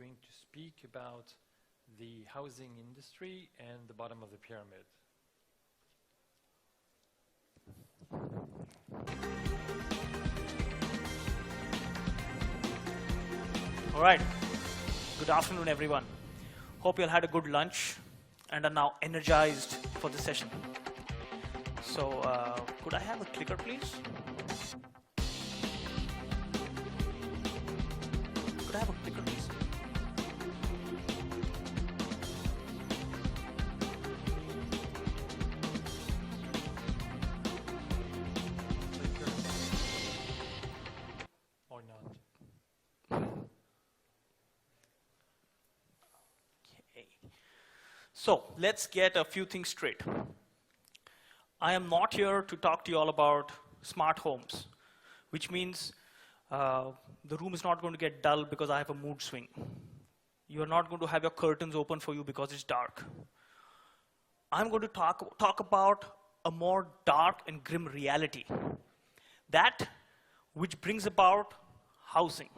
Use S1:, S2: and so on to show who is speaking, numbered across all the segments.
S1: going to speak about the housing industry and the bottom of the pyramid.
S2: All right. Good afternoon, everyone. Hope you all had a good lunch and are now energized for the session. So, could I have a clicker, please? Could I have a clicker, please?
S1: Or not.
S2: Okay. So, let's get a few things straight. I am not here to talk to you all about smart homes, which means the room is not going to get dull because I have a mood swing. You are not going to have your curtains open for you because it's dark. I'm going to talk about a more dark and grim reality. That which brings about housing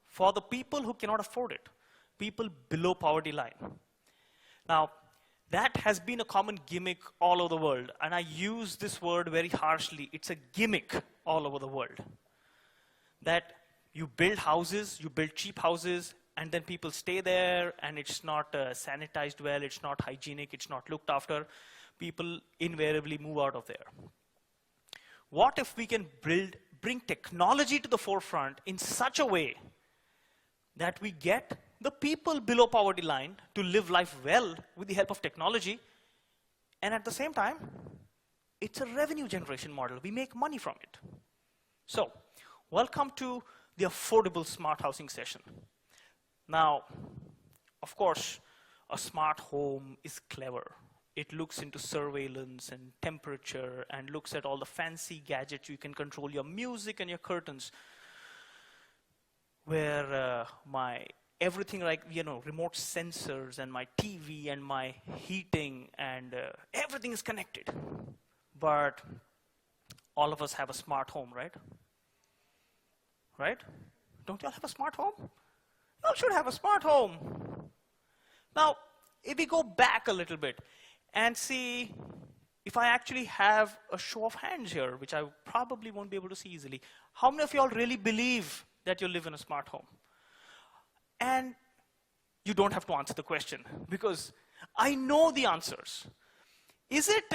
S2: for the people who cannot afford it, people below poverty line. Now, that has been a common gimmick all over the world, and I use this word very harshly. It's a gimmick all over the world. That you build houses, you build cheap houses, and then people stay there, and it's not sanitized well, it's not hygienic, it's not looked after. People invariably move out of there. What if we can bring technology to the forefront in such a way that we get the people below poverty line to live life well with the help of technology, and at the same time, it's a revenue generation model. We make money from it. So, welcome to the affordable smart housing session. Now, of course, a smart home is clever. It looks into surveillance and temperature and looks at all the fancy gadgets. You can control your music and your curtains. Where everything like, remote sensors and my TV and my heating and everything is connected. But all of us have a smart home, right? Right? Don't you all have a smart home? You all should have a smart home. Now, if we go back a little bit and see if I actually have a show of hands here, which I probably won't be able to see easily, how many of you all really believe that you live in a smart home? And you don't have to answer the question, because I know the answers. Is it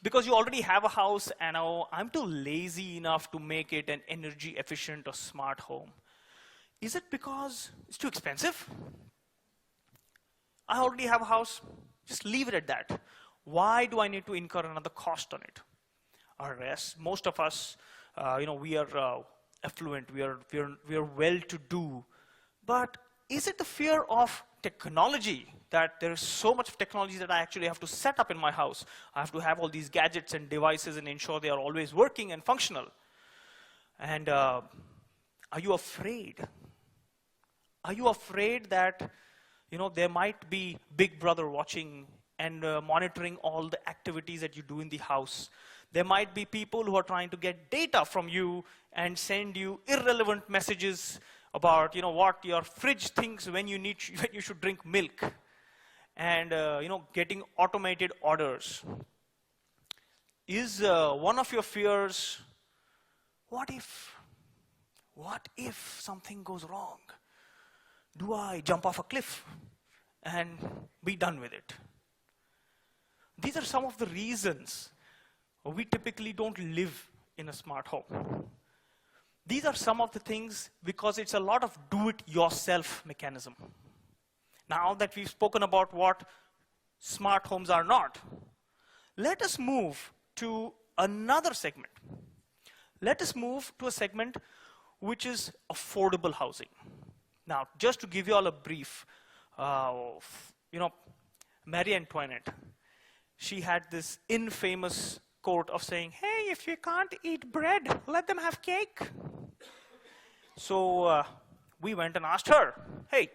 S2: because you already have a house and I'm too lazy enough to make it an energy efficient or smart home? Is it because it's too expensive? I already have a house, just leave it at that. Why do I need to incur another cost on it? Most of us, we are affluent, we are well-to-do. But is it the fear of technology, that there is so much of technology that I actually have to set up in my house? I have to have all these gadgets and devices and ensure they are always working and functional. And are you afraid? Are you afraid that there might be Big Brother watching and monitoring all the activities that you do in the house? There might be people who are trying to get data from you and send you irrelevant messages about what your fridge thinks when you should drink milk, and getting automated orders. Is one of your fears, what if something goes wrong? Do I jump off a cliff and be done with it? These are some of the reasons we typically don't live in a smart home. These are some of the things because it's a lot of do-it-yourself mechanism. Now that we've spoken about what smart homes are not, let us move to another segment. Let us move to a segment which is affordable housing. Now, just to give you all a brief, Marie Antoinette, she had this infamous quote of saying, hey, if you can't eat bread, let them have cake. So we went and asked her, hey,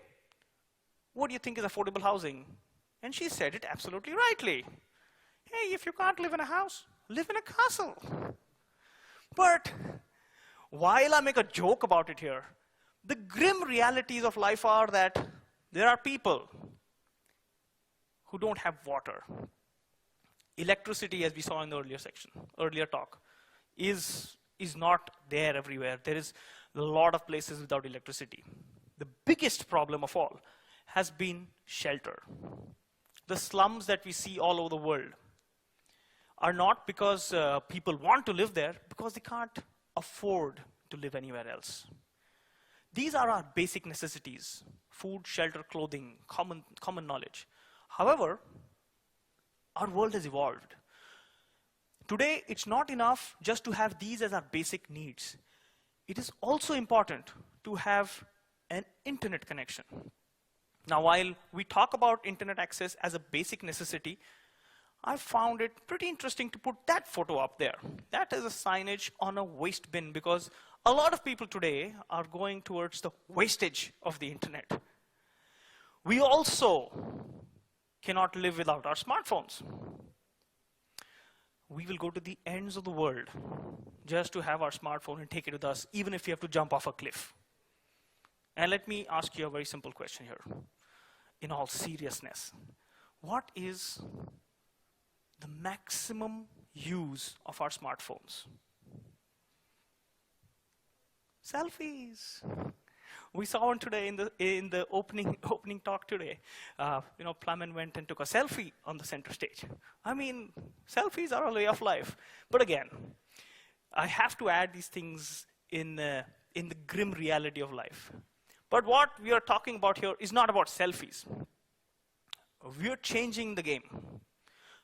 S2: what do you think is affordable housing? And she said it absolutely rightly. Hey, if you can't live in a house, live in a castle. But while I make a joke about it here, the grim realities of life are that There are people who don't have water. Electricity, as we saw in the earlier talk, is not there everywhere. There is a lot of places without electricity. The biggest problem of all has been shelter. The slums that we see all over the world are not because people want to live there, because they can't afford to live anywhere else. These are our basic necessities: food, shelter, clothing, common knowledge. However, our world has evolved. Today, it's not enough just to have these as our basic needs. It is also important to have an internet connection. Now, while we talk about internet access as a basic necessity, I found it pretty interesting to put that photo up there. That is a signage on a waste bin, because a lot of people today are going towards the wastage of the internet. We also cannot live without our smartphones. We will go to the ends of the world just to have our smartphone and take it with us, even if we have to jump off a cliff. And let me ask you a very simple question here. In all seriousness, what is the maximum use of our smartphones? Selfies. We saw one today in the opening talk today. Plumman went and took a selfie on the center stage. I mean, selfies are a way of life. But again, I have to add these things in the grim reality of life. But what we are talking about here is not about selfies. We're changing the game.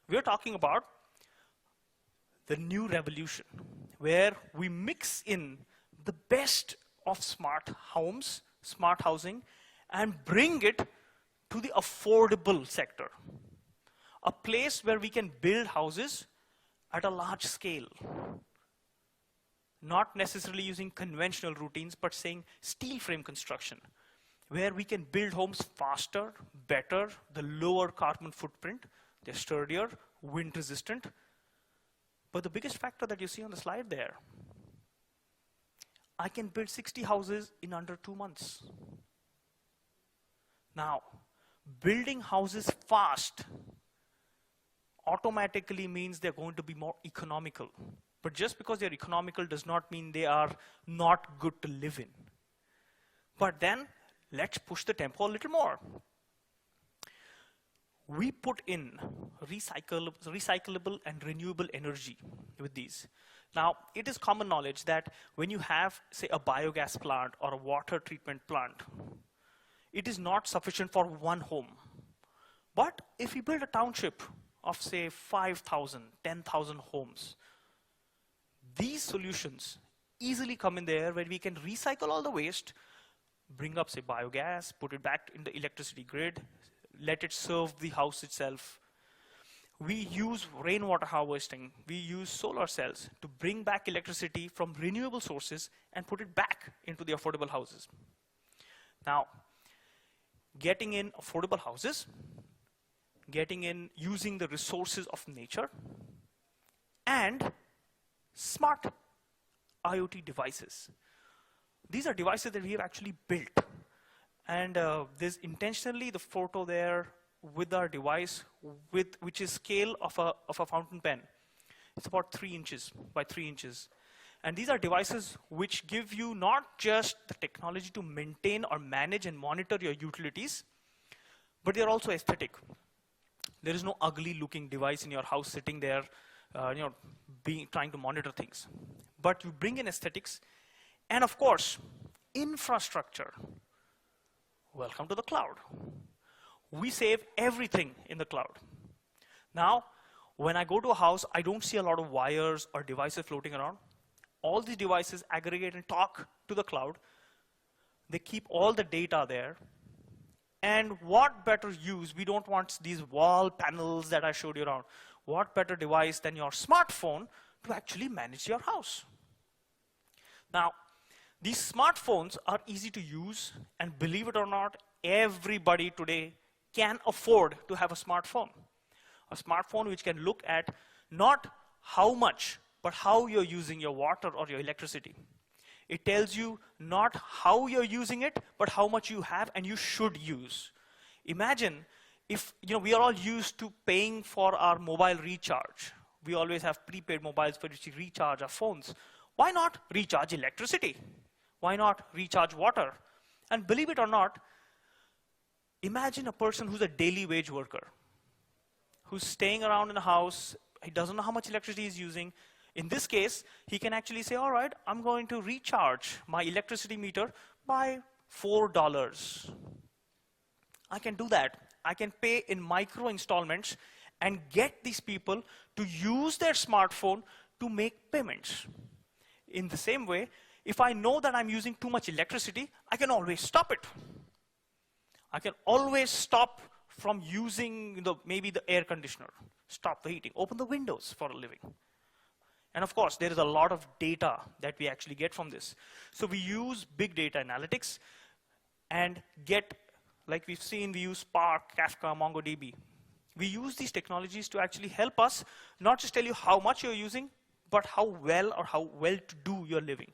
S2: We're talking about the new revolution, where we mix in the best of smart homes, smart housing, and bring it to the affordable sector. A place where we can build houses at a large scale. Not necessarily using conventional routines, but saying steel frame construction, where we can build homes faster, better, the lower carbon footprint, they're sturdier, wind resistant. But the biggest factor that you see on the slide there, I can build 60 houses in under 2 months. Now, building houses fast automatically means they're going to be more economical. But just because they're economical does not mean they are not good to live in. But then, let's push the tempo a little more. We put in recyclable and renewable energy with these. Now, it is common knowledge that when you have, say, a biogas plant or a water treatment plant, it is not sufficient for one home. But if we build a township of, say, 5,000, 10,000 homes, these solutions easily come in there, where we can recycle all the waste, bring up, say, biogas, put it back in the electricity grid, let it serve the house itself. We use rainwater harvesting, we use solar cells to bring back electricity from renewable sources and put it back into the affordable houses. Now, getting in affordable houses, getting in using the resources of nature, and smart IoT devices. These are devices that we have actually built. And there's intentionally the photo there with our device, which is scale of a fountain pen. It's about 3 inches by 3 inches. And these are devices which give you not just the technology to maintain or manage and monitor your utilities, but they're also aesthetic. There is no ugly looking device in your house sitting there, trying to monitor things. But you bring in aesthetics, and of course, infrastructure. Welcome to the cloud. We save everything in the cloud. Now, when I go to a house, I don't see a lot of wires or devices floating around. All these devices aggregate and talk to the cloud. They keep all the data there. And what better use, we don't want these wall panels that I showed you around. What better device than your smartphone to actually manage your house? Now, these smartphones are easy to use, and believe it or not, everybody today can afford to have a smartphone. A smartphone which can look at not how much, but how you're using your water or your electricity. It tells you not how you're using it, but how much you have and you should use. Imagine if we are all used to paying for our mobile recharge. We always have prepaid mobiles for which we recharge our phones. Why not recharge electricity? Why not recharge water? And believe it or not, imagine a person who's a daily wage worker, who's staying around in a house, he doesn't know how much electricity he's using. In this case, he can actually say, all right, I'm going to recharge my electricity meter by $4. I can do that. I can pay in micro installments and get these people to use their smartphone to make payments. In the same way, if I know that I'm using too much electricity, I can always stop it. I can always stop from using maybe the air conditioner, stop the heating, open the windows for a living. And of course, there is a lot of data that we actually get from this. So we use big data analytics and get, like we've seen, we use Spark, Kafka, MongoDB. We use these technologies to actually help us not just tell you how much you're using, but how well or how well-to-do you're living.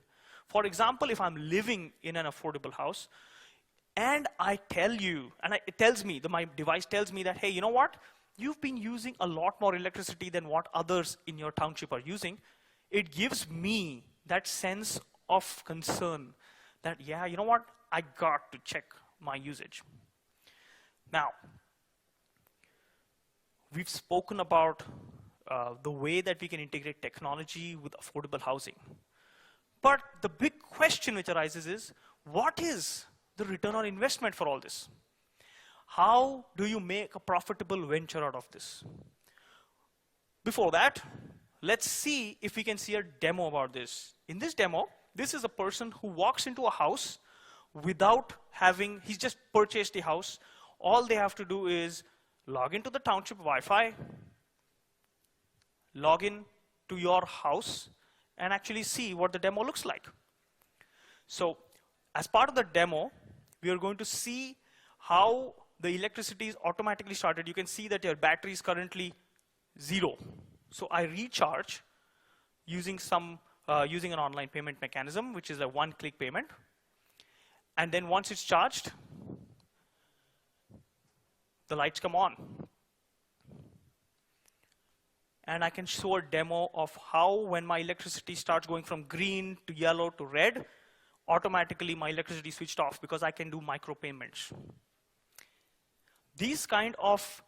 S2: For example, if I'm living in an affordable house, and I tell you, and it tells me, my device tells me that, hey, you know what? You've been using a lot more electricity than what others in your township are using. It gives me that sense of concern that, yeah, you know what? I got to check my usage. Now, we've spoken about the way that we can integrate technology with affordable housing. But the big question which arises is, what is the return on investment for all this? How do you make a profitable venture out of this? Before that, let's see if we can see a demo about this. In this demo, this is a person who walks into a house without having, he's just purchased the house. All they have to do is log into the township Wi-Fi, log in to your house, and actually see what the demo looks like. So as part of the demo, we are going to see how the electricity is automatically started. You can see that your battery is currently 0. So I recharge using using an online payment mechanism, which is a one-click payment. And then once it's charged, the lights come on. And I can show a demo of how when my electricity starts going from green to yellow to red, automatically my electricity switched off because I can do micropayments. These kind of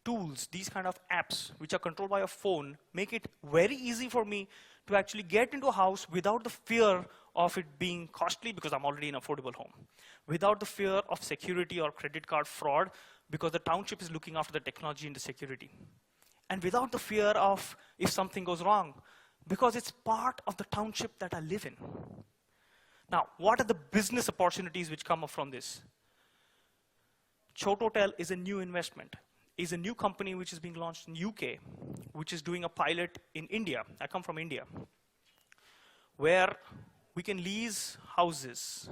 S2: tools, these kind of apps, which are controlled by a phone, make it very easy for me to actually get into a house without the fear of it being costly because I'm already in an affordable home, without the fear of security or credit card fraud because the township is looking after the technology and the security, and without the fear of if something goes wrong because it's part of the township that I live in. Now, what are the business opportunities which come up from this? Chototel is a new investment, is a new company which is being launched in UK, which is doing a pilot in India. I come from India, where we can lease houses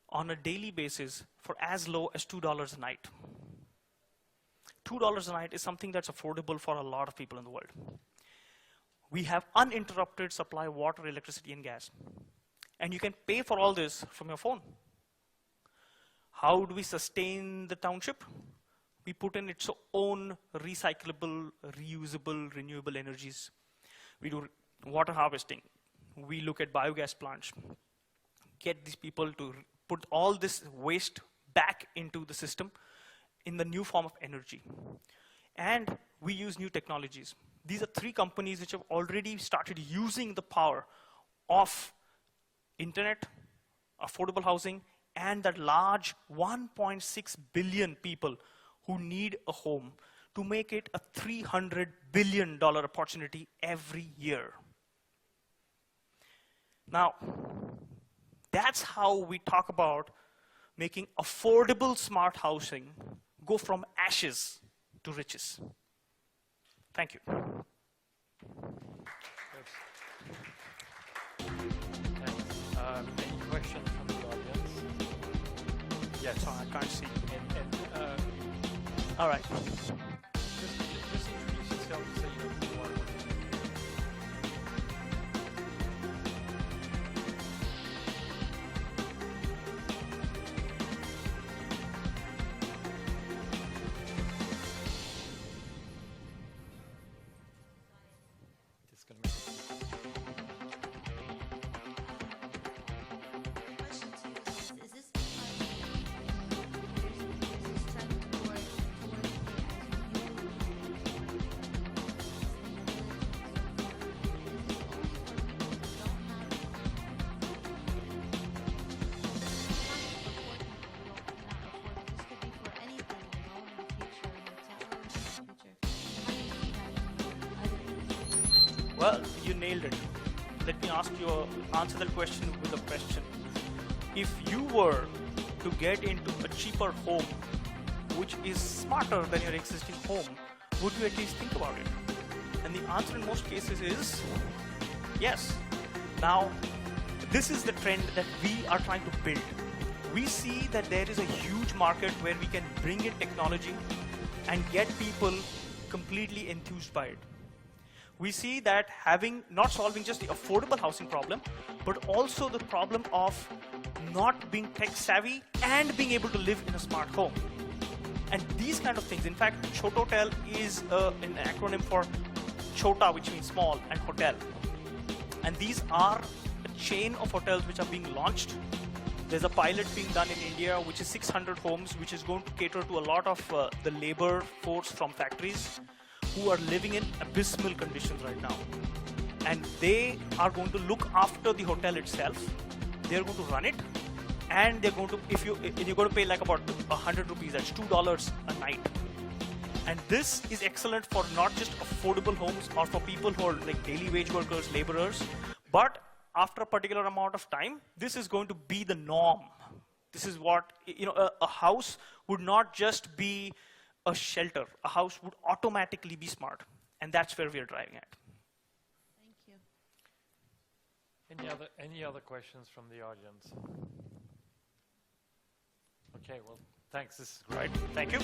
S2: on a daily basis for as low as $2 a night. $2 a night is something that's affordable for a lot of people in the world. We have uninterrupted supply of water, electricity, and gas. And you can pay for all this from your phone. How do we sustain the township? We put in its own recyclable, reusable, renewable energies. We do water harvesting. We look at biogas plants. Get these people to put all this waste back into the system in the new form of energy. And we use new technologies. These are 3 companies which have already started using the power of internet, affordable housing, and that large 1.6 billion people who need a home to make it a $300 billion opportunity every year. Now, that's how we talk about making affordable smart housing go from ashes to riches. Thank you.
S1: Any questions from the audience?
S2: Yes, I can't see.
S1: And
S2: All right.
S1: just introduce yourself so you know who you are.
S2: Well, you nailed it. Let me answer that question with a question. If you were to get into a cheaper home, which is smarter than your existing home, would you at least think about it? And the answer in most cases is yes. Now, this is the trend that we are trying to build. We see that there is a huge market where we can bring in technology and get people completely enthused by it. We see that not solving just the affordable housing problem, but also the problem of not being tech savvy and being able to live in a smart home. And these kind of things, in fact, Chototel is an acronym for Chota, which means small, and hotel. And these are a chain of hotels which are being launched. There's a pilot being done in India, which is 600 homes, which is going to cater to a lot of the labor force from factories who are living in abysmal conditions right now. And they are going to look after the hotel itself. They're going to run it. And they're going to, you're going to pay like about 100 rupees, that's $2 a night. And this is excellent for not just affordable homes or for people who are like daily wage workers, laborers, but after a particular amount of time, this is going to be the norm. This is what, a house would not just be a shelter. A house would automatically be smart. And that's where we're driving at.
S3: Thank you.
S1: Any other questions from the audience? Okay, well, thanks. This is great.
S2: Right. Thank you.